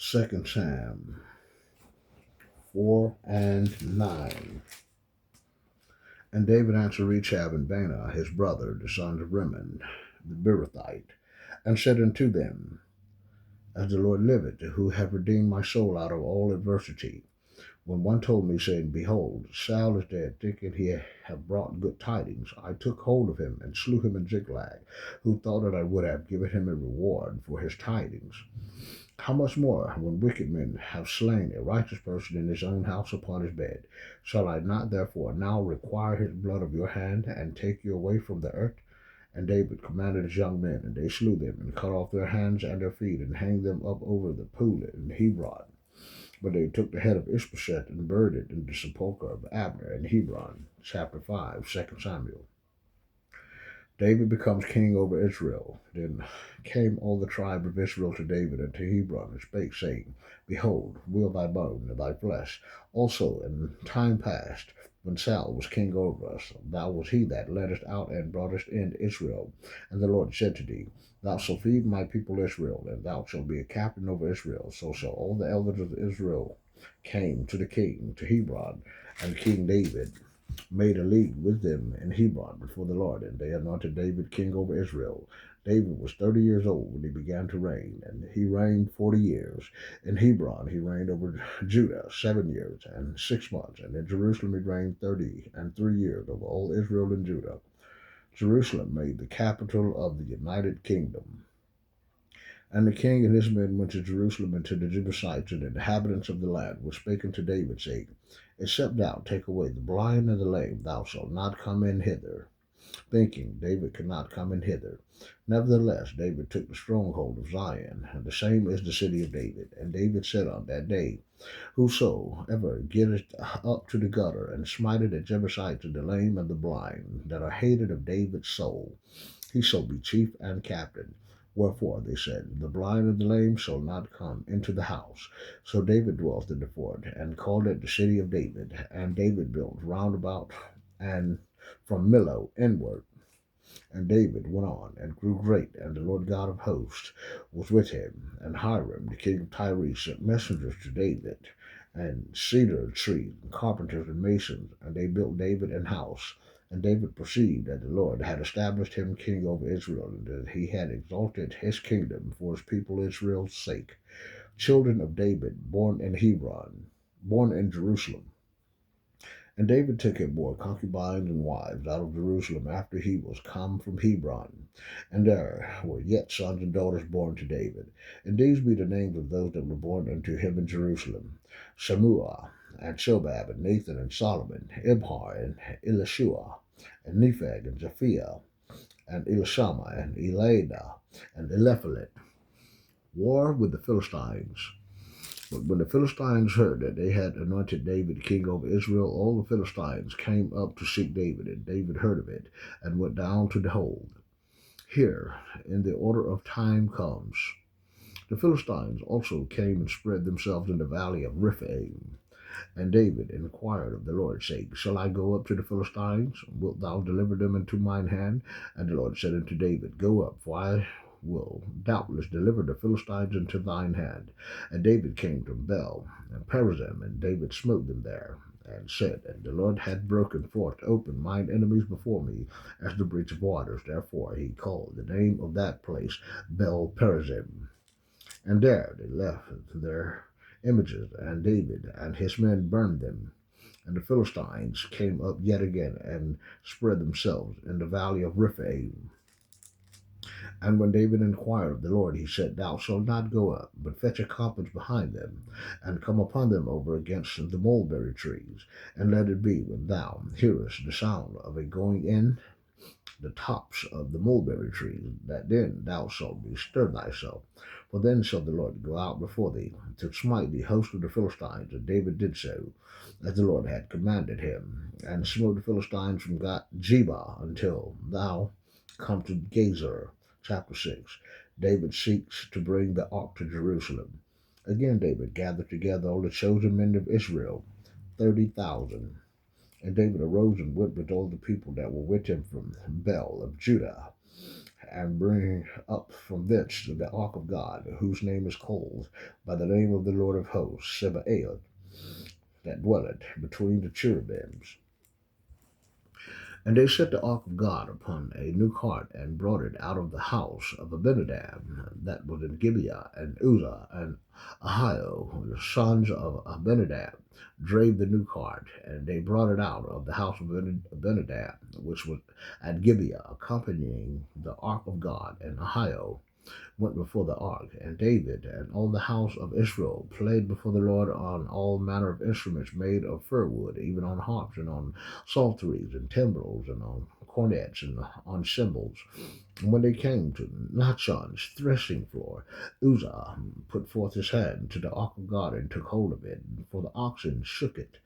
2 Sam 4 and 9. And David answered Rechab and Baanah his brother, the sons of Rimmon, the Beerothite, and said unto them, As the Lord liveth, who have redeemed my soul out of all adversity, when one told me, saying, Behold, Saul is dead, thinking he have brought good tidings, I took hold of him and slew him in Ziklag, who thought that I would have given him a reward for his tidings. How much more, when wicked men have slain a righteous person in his own house upon his bed? Shall I not therefore now require his blood of your hand, and take you away from the earth? And David commanded his young men, and they slew them, and cut off their hands and their feet, and hanged them up over the pool in Hebron. But they took the head of Ishbosheth and buried it in the sepulchre of Abner in Hebron. Chapter 5, 2 Samuel. David becomes king over Israel. Then came all the tribe of Israel to David and to Hebron, and spake, saying, Behold, will thy bone and thy flesh. Also in time past, when Saul was king over us, thou was he that led us out and brought us in Israel. And the Lord said to thee, Thou shalt feed my people Israel, and thou shalt be a captain over Israel. So shall all the elders of Israel came to the king to Hebron, and King David made a league with them in Hebron before the Lord, and they anointed David king over Israel. David was 30 years old when he began to reign, and he reigned 40 years. In Hebron he reigned over Judah 7 years and 6 months, and in Jerusalem he reigned 30 and 3 years over all Israel and Judah. Jerusalem made the capital of the united kingdom. And the king and his men went to Jerusalem and to the Jebusites and the inhabitants of the land, which spake unto David, saying, Except thou take away the blind and the lame, thou shalt not come in hither. Thinking David could not come in hither. Nevertheless, David took the stronghold of Zion, and the same is the city of David. And David said on that day, Whosoever getteth up to the gutter, and smiteth the Jebusites and the lame and the blind, that are hated of David's soul, he shall be chief and captain. Wherefore, they said, The blind and the lame shall not come into the house. So David dwelt in the fort, and called it the city of David. And David built round about, and from Millo inward. And David went on, and grew great, and the Lord God of hosts was with him. And Hiram, the king of Tyre, sent messengers to David, and cedar trees, and carpenters and masons, and they built David an house. And David perceived that the Lord had established him king over Israel, and that he had exalted his kingdom for his people Israel's sake. Children of David, born in Hebron, born in Jerusalem. And David took him more concubines and wives out of Jerusalem after he was come from Hebron. And there were yet sons and daughters born to David. And these be the names of those that were born unto him in Jerusalem: Shammua, and Shobab, and Nathan, and Solomon, Ibhar, and Elishua, and Nepheg, and Japhia, and Elishama, and Eliada, and Elephalet. War with the Philistines. But when the Philistines heard that they had anointed David king over Israel, all the Philistines came up to seek David, and David heard of it, and went down to the hold. Here, in the order of time comes, the Philistines also came and spread themselves in the valley of Rephaim. And David inquired of the Lord, saying, Shall I go up to the Philistines? Wilt thou deliver them into mine hand? And the Lord said unto David, Go up, for I will doubtless deliver the Philistines into thine hand. And David came to Bel and Perazim, and David smote them there, and said, And the Lord had broken forth open mine enemies before me, as the breach of waters. Therefore he called the name of that place Bel Perazim. And there they left their images, and David and his men burned them. And the Philistines came up yet again, and spread themselves in the valley of Rephaim. And when David inquired of the Lord, he said, Thou shalt not go up, but fetch a compass behind them, and come upon them over against the mulberry trees. And let it be, when thou hearest the sound of a going in the tops of the mulberry trees, that then thou shalt bestir thyself. For then shall the Lord go out before thee, to smite the host of the Philistines. And David did so, as the Lord had commanded him, and smote the Philistines from Geba until thou come to Gezer. Chapter 6. David seeks to bring the ark to Jerusalem. Again David gathered together all the chosen men of Israel, 30,000. And David arose and went with all the people that were with him from Bel of Judah, and bring up from thence the ark of God, whose name is called by the name of the Lord of hosts, Sabaoth, that dwelleth between the cherubims. And they set the ark of God upon a new cart, and brought it out of the house of Abinadab, that was in Gibeah, and Uzzah and Ahio, the sons of Abinadab, drave the new cart, and they brought it out of the house of Abinadab, which was at Gibeah, accompanying the ark of God. And Ahio went before the ark, and David and all the house of Israel played before the Lord on all manner of instruments made of fir wood, even on harps and on psalteries and timbrels and on cornets and on cymbals. And when they came to Nachon's threshing floor, Uzzah put forth his hand to the ark of God and took hold of it, for the oxen shook it.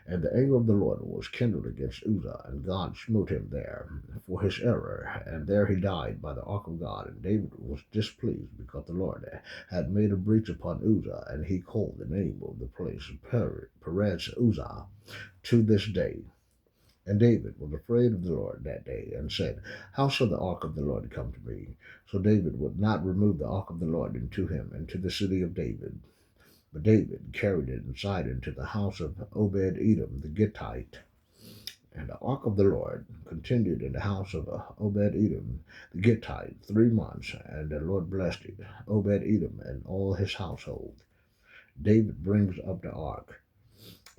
And the anger of the Lord was kindled against Uzzah, and God smote him there for his error, and there he died by the ark of God. And David was displeased because the Lord had made a breach upon Uzzah, and he called the name of the place Perez Uzzah to this day. And David was afraid of the Lord that day, and said, How shall the ark of the Lord come to me? So David would not remove the ark of the Lord into him, into the city of David. But David carried it inside into the house of Obed-Edom the Gittite. And the ark of the Lord continued in the house of Obed-Edom the Gittite 3 months, and the Lord blessed it, Obed-Edom and all his household. David brings up the ark.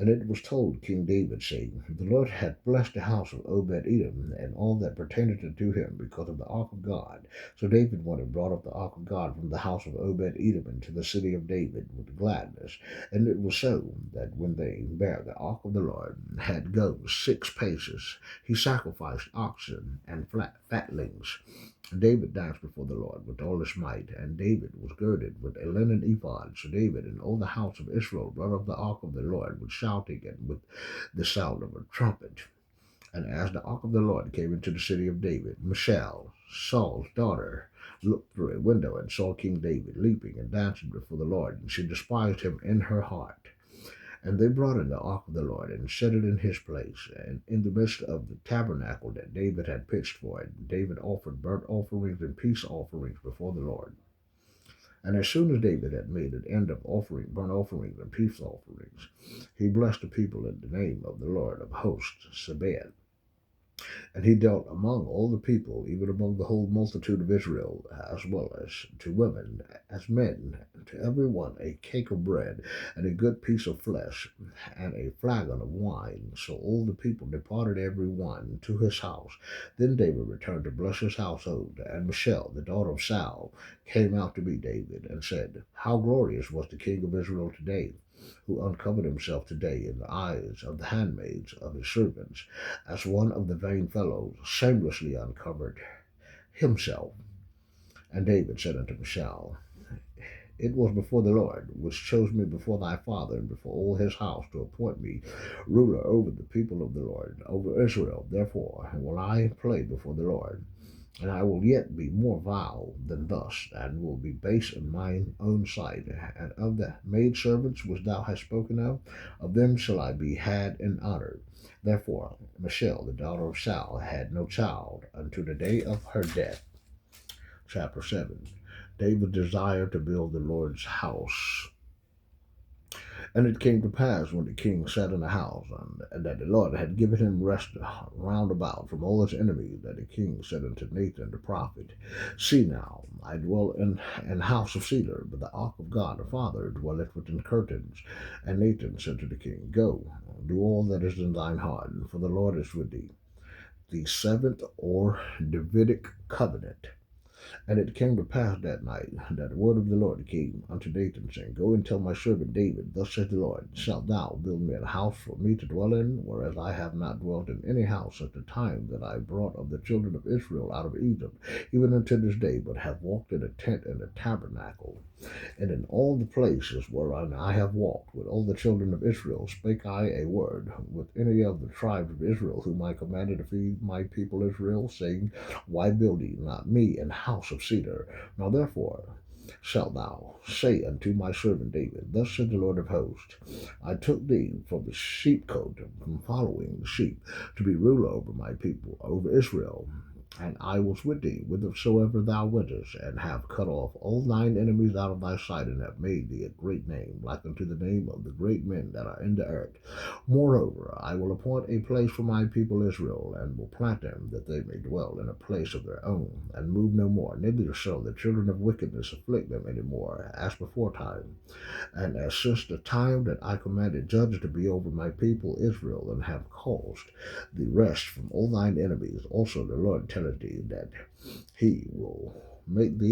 And it was told King David, saying, The Lord hath blessed the house of Obed-Edom and all that pertaineth unto him because of the ark of God. So David went and brought up the ark of God from the house of Obed-Edom into the city of David with gladness. And it was so that when they bare the ark of the Lord had go 6 paces, he sacrificed oxen and fatlings. David danced before the Lord with all his might, and David was girded with a linen ephod. So David and all the house of Israel brought up the ark of the Lord with shouting and with the sound of a trumpet. And as the ark of the Lord came into the city of David, Michal, Saul's daughter, looked through a window and saw King David leaping and dancing before the Lord, and she despised him in her heart. And they brought in the ark of the Lord, and set it in his place, and in the midst of the tabernacle that David had pitched for it. David offered burnt offerings and peace offerings before the Lord. And as soon as David had made an end of offering burnt offerings and peace offerings, he blessed the people in the name of the Lord of hosts, Sabaoth. And he dealt among all the people, even among the whole multitude of Israel, as well as to women, as men, to every one a cake of bread, and a good piece of flesh, and a flagon of wine. So all the people departed every one to his house. Then David returned to bless his household, and Michal, the daughter of Saul, came out to meet David, and said, How glorious was the king of Israel today, who uncovered himself today in the eyes of the handmaids of his servants, as one of the vain fellows shamelessly uncovered himself. And David said unto Michal, It was before the Lord, which chose me before thy father and before all his house, to appoint me ruler over the people of the Lord, over Israel. Therefore will I play before the Lord. And I will yet be more vile than thus, and will be base in mine own sight. And of the maidservants which thou hast spoken of them shall I be had in honor. Therefore Michal, the daughter of Saul, had no child unto the day of her death. Chapter 7. David desired to build the Lord's house. And it came to pass, when the king sat in the house, and that the Lord had given him rest round about from all his enemies, that the king said unto Nathan the prophet, See now, I dwell in an house of cedar, but the ark of God the Father dwelleth within curtains. And Nathan said to the king, Go, do all that is in thine heart, for the Lord is with thee. The 7th or Davidic covenant. And it came to pass that night that the word of the Lord came unto Nathan, saying, Go and tell my servant David, Thus saith the Lord, Shalt thou build me a house for me to dwell in, whereas I have not dwelt in any house at the time that I brought of the children of Israel out of Egypt, even unto this day, but have walked in a tent and a tabernacle. And in all the places wherein I have walked with all the children of Israel, spake I a word with any of the tribes of Israel, whom I commanded to feed my people Israel, saying, Why build ye not me an house of cedar? Now therefore shalt thou say unto my servant David, Thus said the Lord of hosts, I took thee from the sheepcote, from following the sheep, to be ruler over my people, over Israel. And I was with thee whithersoever thou wentest, and have cut off all thine enemies out of thy sight, and have made thee a great name, like unto the name of the great men that are in the earth. Moreover, I will appoint a place for my people Israel, and will plant them, that they may dwell in a place of their own, and move no more, neither shall the children of wickedness afflict them any more, as before time. And as since the time that I commanded judges to be over my people Israel, and have caused the rest from all thine enemies, also the Lord telleth thee that he will make thee